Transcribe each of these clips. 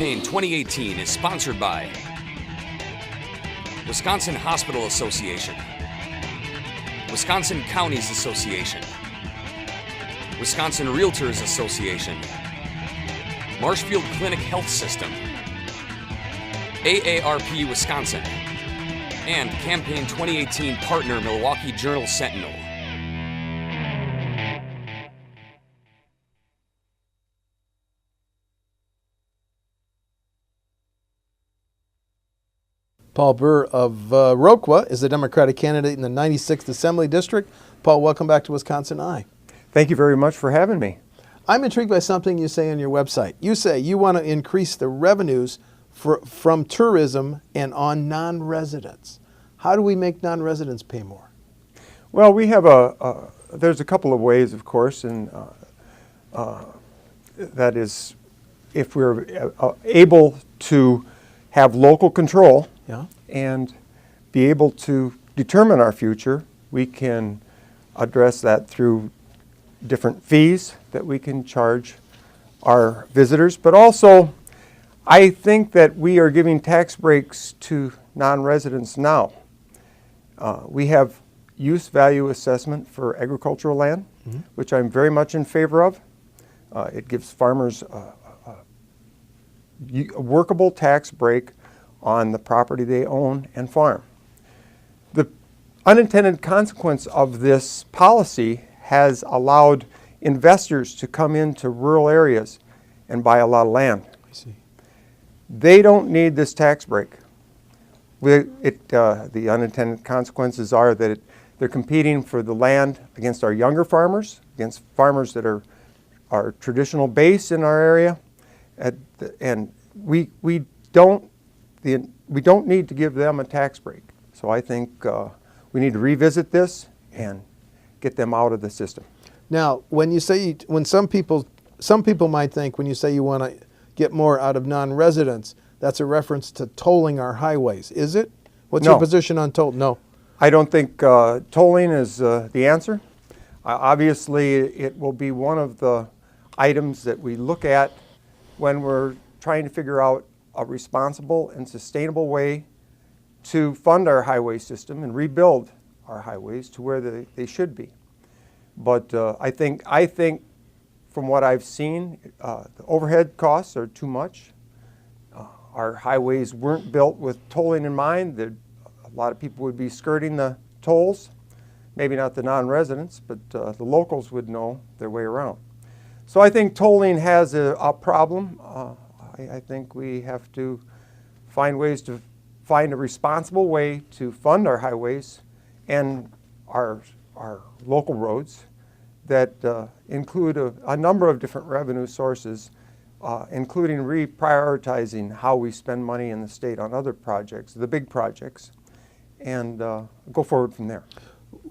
Campaign 2018 is sponsored by Wisconsin Hospital Association, Wisconsin Counties Association, Wisconsin Realtors Association, Marshfield Clinic Health System, AARP Wisconsin, and Campaign 2018 partner Milwaukee Journal-Sentinel. Paul Buhr of D-Viroqua is the Democratic candidate in the 96th Assembly District. Paul, welcome back to WisconsinEye. Thank you very much for having me. I'm intrigued by something you say on your website. You say you want to increase the revenues from tourism and on non-residents. How do we make non-residents pay more? Well, we have there's a couple of ways, of course, and that is if we're able to have local control and be able to determine our future, we can address that through different fees that we can charge our visitors. But also, I think that we are giving tax breaks to non-residents now. We have use value assessment for agricultural land, which I'm very much in favor of. It gives farmers a workable tax break on the property they own and farm. The unintended consequence of this policy has allowed investors to come into rural areas and buy a lot of land. I see. They don't need this tax break. The unintended consequences are that they're competing for the land against our younger farmers, against farmers that are our traditional base in our area, and we don't need to give them a tax break. So I think we need to revisit this and get them out of the system. Now, when some people might think when you say you want to get more out of non-residents, that's a reference to tolling our highways. Is it? What's your position on toll? No. I don't think tolling is the answer. Obviously, it will be one of the items that we look at when we're trying to figure out a responsible and sustainable way to fund our highway system and rebuild our highways to where they should be. But I think from what I've seen, the overhead costs are too much. Our highways weren't built with tolling in mind. A lot of people would be skirting the tolls, maybe not the non-residents, but the locals would know their way around. So I think tolling has a problem. I think we have to find ways to find a responsible way to fund our highways and our local roads that include a number of different revenue sources, including reprioritizing how we spend money in the state on other projects, the big projects, and go forward from there.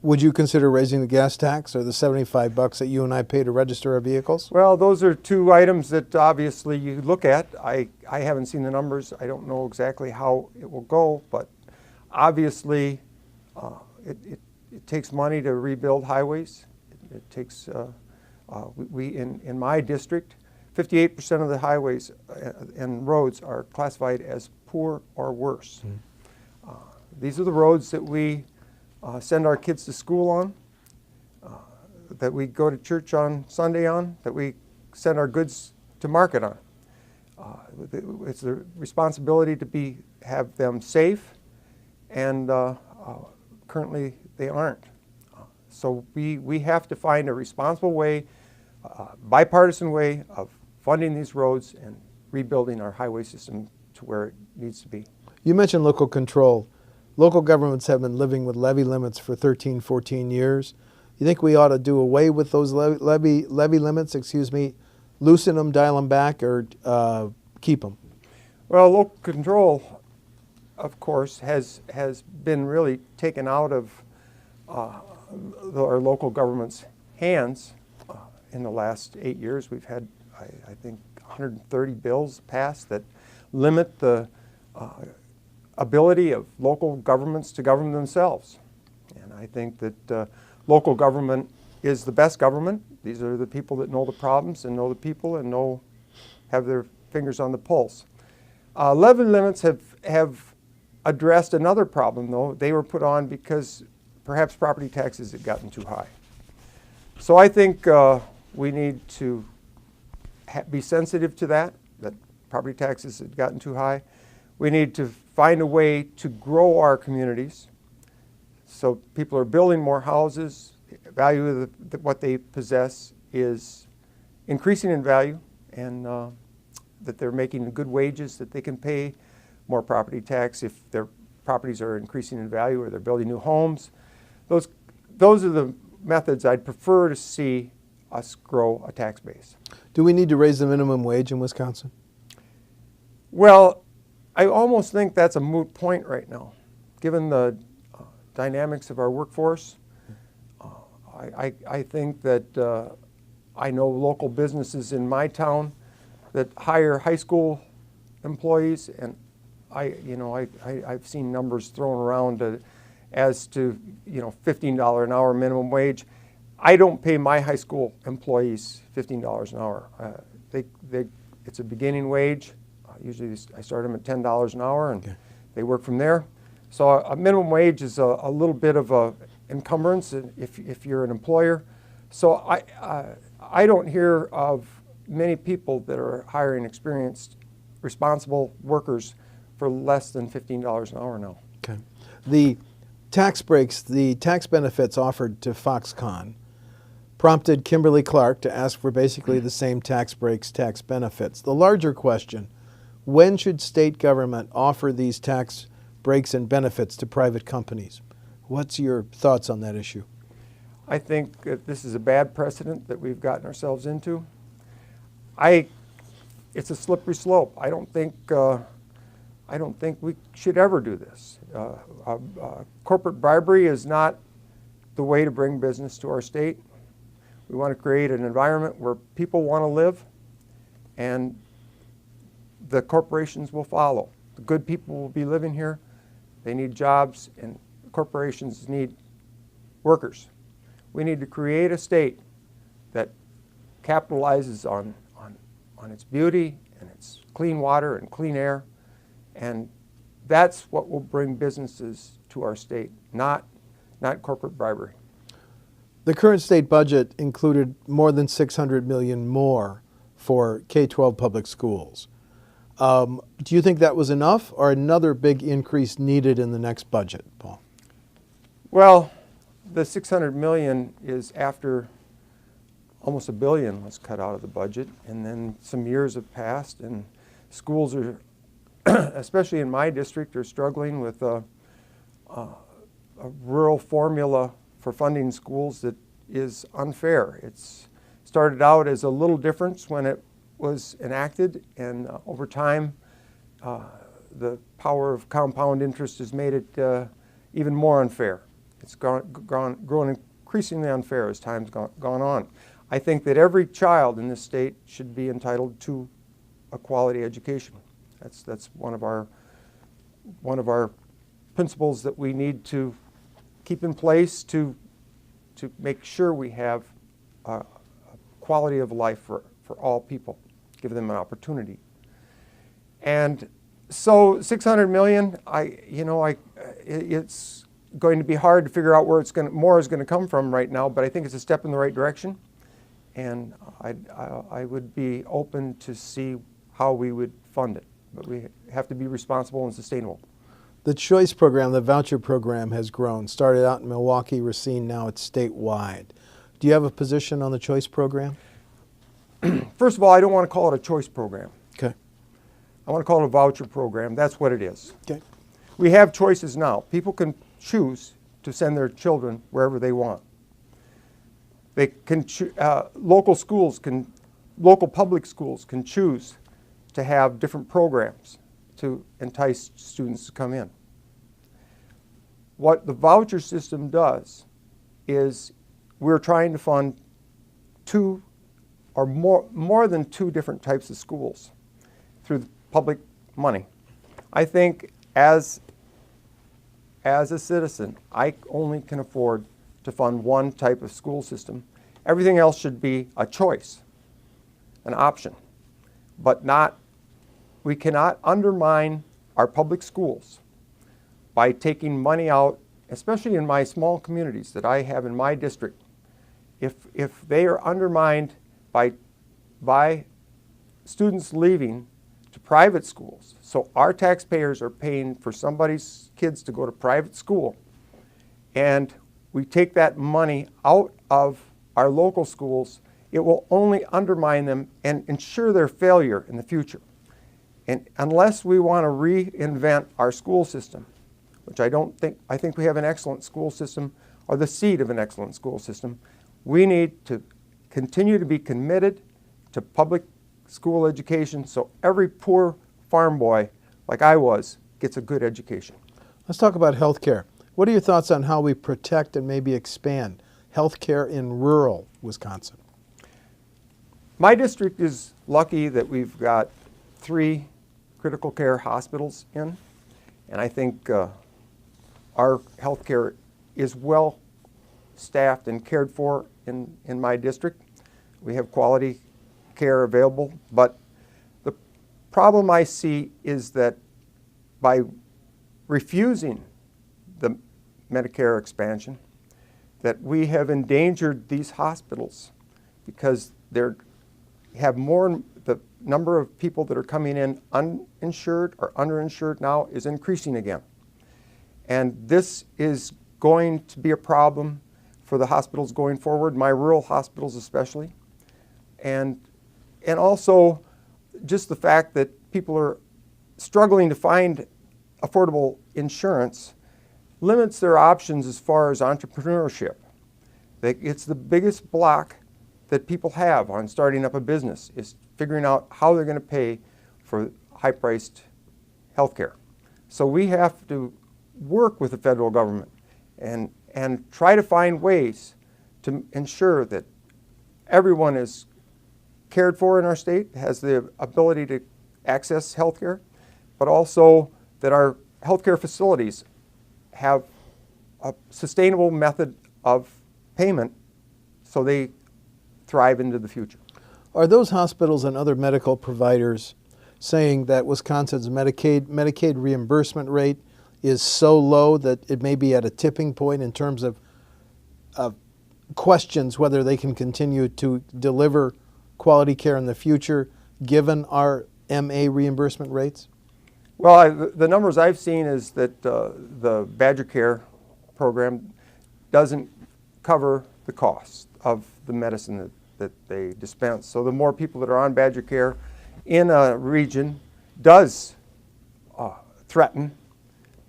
Would you consider raising the gas tax or the $75 that you and I pay to register our vehicles? Well, those are two items that obviously you look at. I haven't seen the numbers. I don't know exactly how it will go, but obviously it takes money to rebuild highways. It takes, in my district, 58% of the highways and roads are classified as poor or worse. These are the roads that we send our kids to school on, that we go to church on Sunday on, that we send our goods to market on. It's the responsibility to have them safe, and currently they aren't. So we have to find a responsible way, bipartisan way of funding these roads and rebuilding our highway system to where it needs to be. You mentioned local control. Local governments have been living with levy limits for 13, 14 years. You think we ought to do away with those levy limits, loosen them, dial them back, or keep them? Well, local control, of course, has been really taken out of our local government's hands in the last 8 years. We've had, I think, 130 bills passed that limit the ability of local governments to govern themselves. And I think that local government is the best government. These are the people that know the problems and know the people and have their fingers on the pulse. Levy limits have addressed another problem, though. They were put on because perhaps property taxes had gotten too high. So I think we need to be sensitive to that property taxes had gotten too high. We need to find a way to grow our communities so people are building more houses. Value of what they possess is increasing in value, and that they're making good wages, that they can pay more property tax if their properties are increasing in value or they're building new homes. Those are the methods I'd prefer to see us grow a tax base. Do we need to raise the minimum wage in Wisconsin? Well, I almost think that's a moot point right now, given the dynamics of our workforce. I think that I know local businesses in my town that hire high school employees, and I've seen numbers thrown around as to $15 an hour minimum wage. I don't pay my high school employees $15 an hour. It's a beginning wage. Usually I start them at $10 an hour, and they work from there. So a minimum wage is a little bit of a encumbrance if you're an employer. So I don't hear of many people that are hiring experienced, responsible workers for less than $15 an hour now. Okay. The tax breaks, the tax benefits offered to Foxconn prompted Kimberly Clark to ask for basically the same tax breaks, tax benefits. The larger question, when should state government offer these tax breaks and benefits to private companies? What's your thoughts on that issue? I think that this is a bad precedent that we've gotten ourselves into. It's a slippery slope. I don't think we should ever do this. Corporate bribery is not the way to bring business to our state. We want to create an environment where people want to live, and the corporations will follow. The good people will be living here. They need jobs, and corporations need workers. We need to create a state that capitalizes on its beauty and its clean water and clean air, and that's what will bring businesses to our state, not corporate bribery. The current state budget included more than $600 million more for K-12 public schools. Do you think that was enough, or another big increase needed in the next budget, Paul? Well, the $600 million is after almost $1 billion was cut out of the budget, and then some years have passed, and schools are, especially in my district, are struggling with a rural formula for funding schools that is unfair. It's started out as a little difference when it was enacted, and over time the power of compound interest has made it even more unfair. It's grown increasingly unfair as time's gone on. I think that every child in this state should be entitled to a quality education. That's one of our principles that we need to keep in place to make sure we have a quality of life for all people, give them an opportunity. And so $600 million, it's going to be hard to figure out where more is going to come from right now, but I think it's a step in the right direction, and I would be open to see how we would fund it, but we have to be responsible and sustainable. The choice program, the voucher program, has grown. Started out in Milwaukee, Racine, now it's statewide. Do you have a position on the choice program? First of all, I don't want to call it a choice program. Okay. I want to call it a voucher program. That's what it is. Okay. We have choices now. People can choose to send their children wherever they want. They can local public schools can choose to have different programs to entice students to come in. What the voucher system does is we're trying to fund two or more than two different types of schools through public money. I think as a citizen, I only can afford to fund one type of school system. Everything else should be a choice, an option, but we cannot undermine our public schools by taking money out, especially in my small communities that I have in my district. If they are undermined by students leaving to private schools, so our taxpayers are paying for somebody's kids to go to private school, and we take that money out of our local schools, it will only undermine them and ensure their failure in the future. And unless we want to reinvent our school system, which I think we have an excellent school system, or the seed of an excellent school system, we need to continue to be committed to public school education so every poor farm boy, like I was, gets a good education. Let's talk about health care. What are your thoughts on how we protect and maybe expand health care in rural Wisconsin? My district is lucky that we've got 3 critical care hospitals in, and I think our health care is well staffed and cared for in my district. We have quality care available, but the problem I see is that by refusing the Medicare expansion, that we have endangered these hospitals because the number of people that are coming in uninsured or underinsured now is increasing again. And this is going to be a problem for the hospitals going forward, my rural hospitals especially. And also just the fact that people are struggling to find affordable insurance limits their options as far as entrepreneurship. It's the biggest block that people have on starting up a business, is figuring out how they're going to pay for high-priced health care. So we have to work with the federal government and try to find ways to ensure that everyone is cared for in our state, has the ability to access health care, but also that our health care facilities have a sustainable method of payment so they thrive into the future. Are those hospitals and other medical providers saying that Wisconsin's Medicaid reimbursement rate is so low that it may be at a tipping point in terms of questions whether they can continue to deliver quality care in the future given our MA reimbursement rates? Well, the numbers I've seen is that the Badger Care program doesn't cover the cost of the medicine that they dispense. So the more people that are on Badger Care in a region does threaten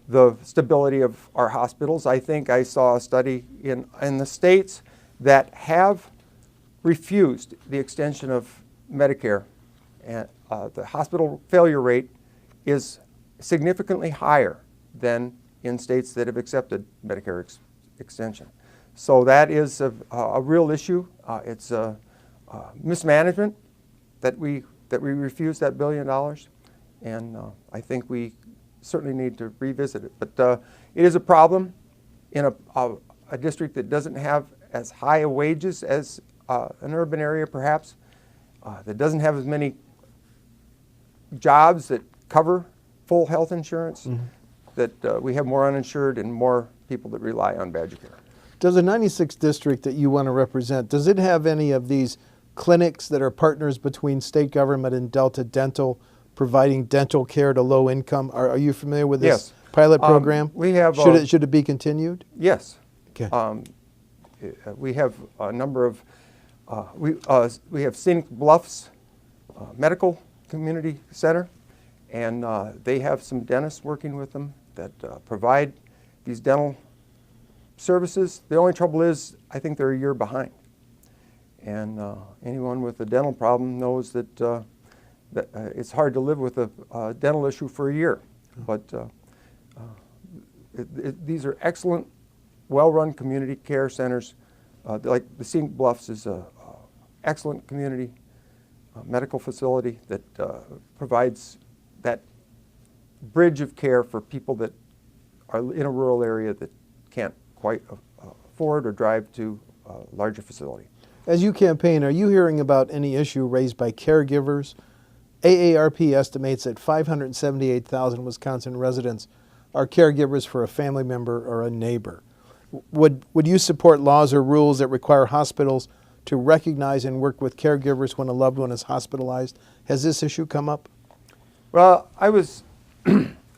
the stability of our hospitals. I think I saw a study in the states that have refused the extension of Medicare, and the hospital failure rate is significantly higher than in states that have accepted Medicare extension. So that is a real issue. It's a mismanagement that we refuse that $1 billion, and I think we certainly need to revisit it. But it is a problem in a district that doesn't have as high a wages as an urban area, perhaps, that doesn't have as many jobs that cover full health insurance, that we have more uninsured and more people that rely on Badger Care. Does the 96th district that you want to represent, does it have any of these clinics that are partners between state government and Delta Dental providing dental care to low income? Are you familiar with this pilot program? We have. Should it be continued? Yes. Okay. We have a number of, we have Scenic Bluffs Medical Community Center, and they have some dentists working with them that provide these dental services. The only trouble is, I think they're a year behind. And anyone with a dental problem knows that, it's hard to live with a dental issue for a year. But these are excellent, well-run community care centers. Like the Scenic Bluffs is an excellent community medical facility that provides that bridge of care for people that are in a rural area that can't quite afford or drive to a larger facility. As you campaign, are you hearing about any issue raised by caregivers AARP estimates that 578,000 Wisconsin residents are caregivers for a family member or a neighbor. Would you support laws or rules that require hospitals to recognize and work with caregivers when a loved one is hospitalized? Has this issue come up? Well, I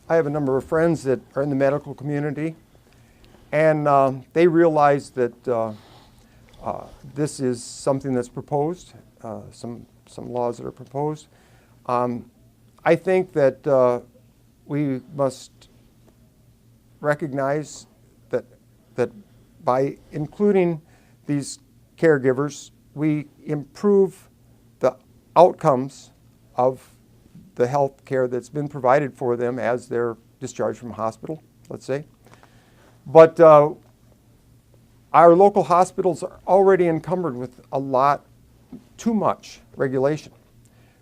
have a number of friends that are in the medical community, and they realize that this is something that's proposed, some laws that are proposed. I think that we must recognize that by including these caregivers, we improve the outcomes of the health care that's been provided for them as they're discharged from hospital, let's say. But our local hospitals are already encumbered with a lot, too much regulation.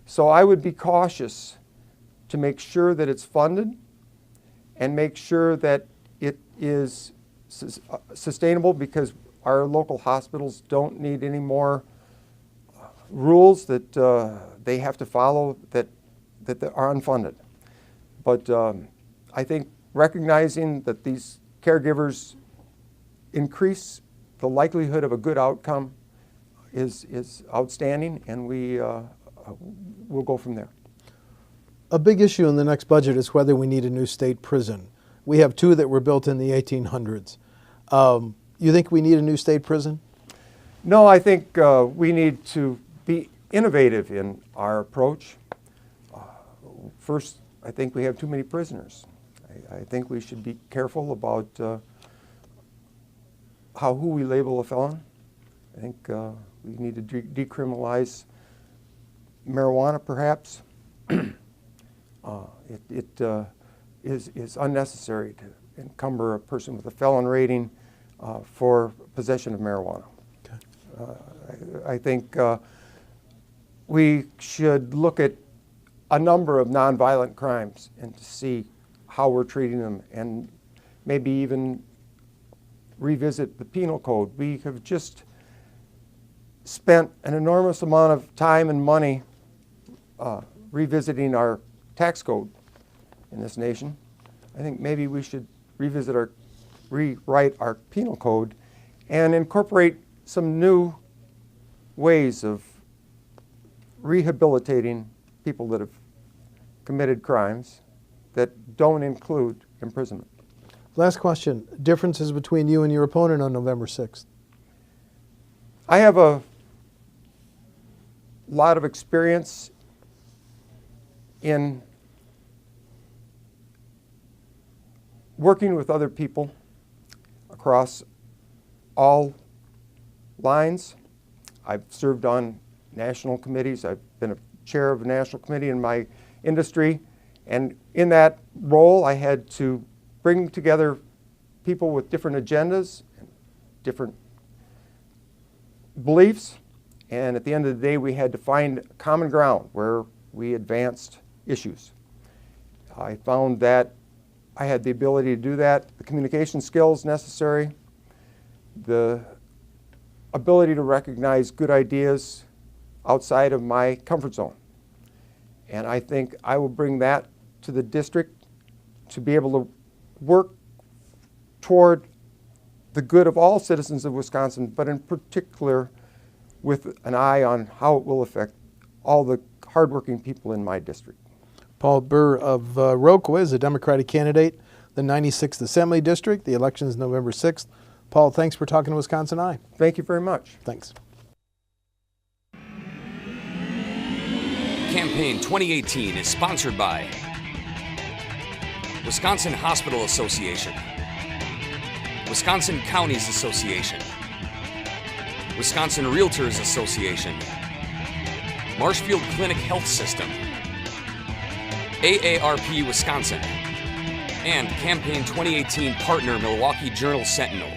So I would be cautious to make sure that it's funded and make sure that it is sustainable, because our local hospitals don't need any more rules that they have to follow that are unfunded. But I think recognizing that these caregivers increase the likelihood of a good outcome is outstanding, and we'll go from there. A big issue in the next budget is whether we need a new state prison. We have two that were built in the 1800s. You think we need a new state prison? No, I think we need to be innovative in our approach. First, I think we have too many prisoners. I think we should be careful about who we label a felon. I think we need to decriminalize marijuana, perhaps. It is unnecessary to encumber a person with a felon rating for possession of marijuana. Okay. I think we should look at a number of nonviolent crimes and to see how we're treating them, and maybe even revisit the penal code. We have just spent an enormous amount of time and money revisiting our tax code in this nation. I think maybe we should rewrite our penal code and incorporate some new ways of rehabilitating people that have committed crimes that don't include imprisonment. Last question. Differences between you and your opponent on November 6th? I have a lot of experience in working with other people across all lines. I've served on national committees. I've been a chair of a national committee in my industry, and in that role I had to bring together people with different agendas, different beliefs, and at the end of the day we had to find common ground where we advanced issues. I found that I had the ability to do that, the communication skills necessary, the ability to recognize good ideas outside of my comfort zone. And I think I will bring that to the district to be able to work toward the good of all citizens of Wisconsin, but in particular with an eye on how it will affect all the hardworking people in my district. Paul Buhr of Viroqua is a Democratic candidate, the 96th Assembly District. The election is November 6th. Paul, thanks for talking to WisconsinEye. Thank you very much. Thanks. Campaign 2018 is sponsored by Wisconsin Hospital Association, Wisconsin Counties Association, Wisconsin Realtors Association, Marshfield Clinic Health System, AARP Wisconsin, and Campaign 2018 partner Milwaukee Journal Sentinel.